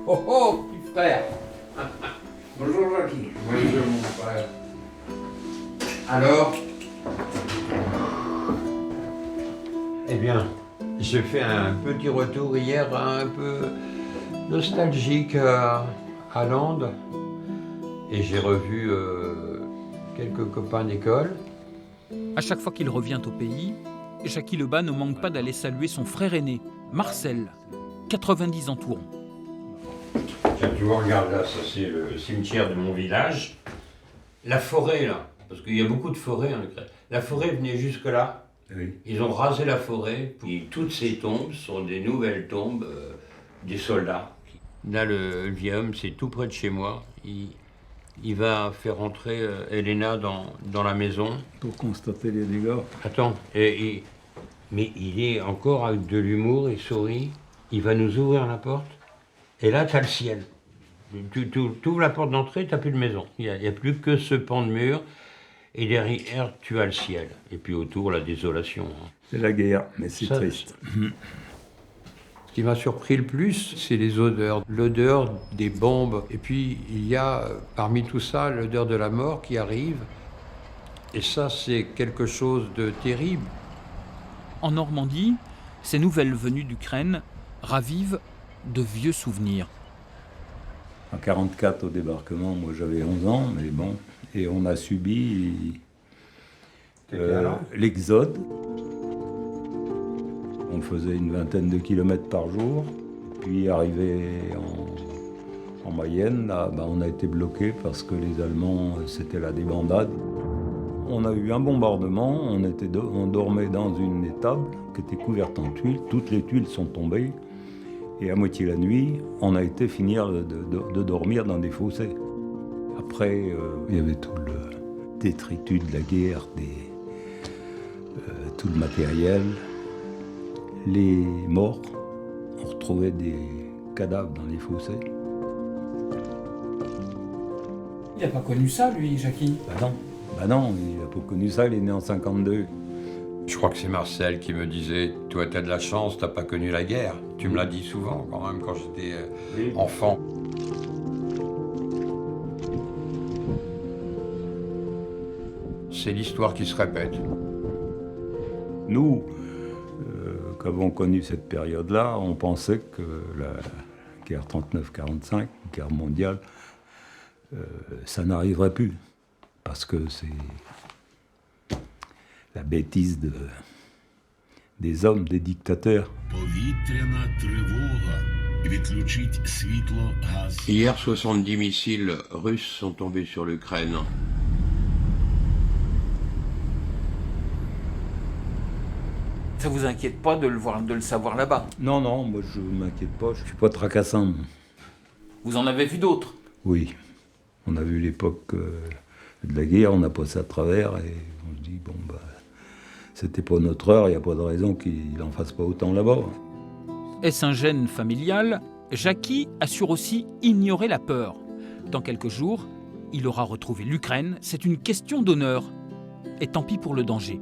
Oh oh, petit frère. Bonjour Jackie. Bonjour mon frère. Alors? Eh bien, j'ai fait un petit retour hier un peu nostalgique à Lande et j'ai revu quelques copains d'école. À chaque fois qu'il revient au pays, Jackie Lebas ne manque pas d'aller saluer son frère aîné, Marcel, 90 entourant. Tiens, tu vois, regarde là, ça c'est le cimetière de mon village. La forêt là, parce qu'il y a beaucoup de forêts en Ukraine. La forêt venait jusque là. Oui. Ils ont rasé la forêt. Puis toutes ces tombes sont des nouvelles tombes des soldats. Là, le vieil homme, c'est tout près de chez moi. Il va faire entrer Elena dans la maison. Pour constater les dégâts. Attends, mais il est encore avec de l'humour, il sourit. Il va nous ouvrir la porte. Et là, tu as le ciel. Tu ouvres la porte d'entrée, tu n'as plus de maison. Il n'y a plus que ce pan de mur. Et derrière, tu as le ciel. Et puis autour, la désolation. C'est la guerre, mais c'est triste. Ce qui m'a surpris le plus, c'est les odeurs. L'odeur des bombes. Et puis, il y a, parmi tout ça, l'odeur de la mort qui arrive. Et ça, c'est quelque chose de terrible. En Normandie, ces nouvelles venues d'Ukraine ravivent de vieux souvenirs. En 1944, au débarquement, moi j'avais 11 ans, mais bon, et on a subi l'exode. On faisait une vingtaine de kilomètres par jour, puis arrivé en Mayenne, là, on a été bloqué parce que les Allemands, c'était la débandade. On a eu un bombardement, on dormait dans une étable qui était couverte en tuiles, toutes les tuiles sont tombées. Et à moitié la nuit, on a été finir de dormir dans des fossés. Après, il y avait tout le détritus de la guerre, tout le matériel, les morts. On retrouvait des cadavres dans les fossés. Il n'a pas connu ça, lui, Jackie? Bah non, il n'a pas connu ça, il est né en 1952. Je crois que c'est Marcel qui me disait « Toi, t'as de la chance, t'as pas connu la guerre. » Tu me l'as dit souvent, quand même, quand j'étais enfant. C'est l'histoire qui se répète. Nous, qui avons connu cette période-là, on pensait que la guerre 39-45, la guerre mondiale, ça n'arriverait plus. Parce que c'est la bêtise des hommes, des dictateurs. Hier, 70 missiles russes sont tombés sur l'Ukraine. Ça vous inquiète pas de le savoir là-bas? Non, moi je m'inquiète pas, je suis pas tracassant. Vous en avez vu d'autres? Oui, on a vu l'époque de la guerre, on a passé à travers et on se dit, c'était pas notre heure, il n'y a pas de raison qu'il n'en fasse pas autant là-bas. Est-ce un gène familial? Jackie assure aussi ignorer la peur. Dans quelques jours, il aura retrouvé l'Ukraine. C'est une question d'honneur. Et tant pis pour le danger.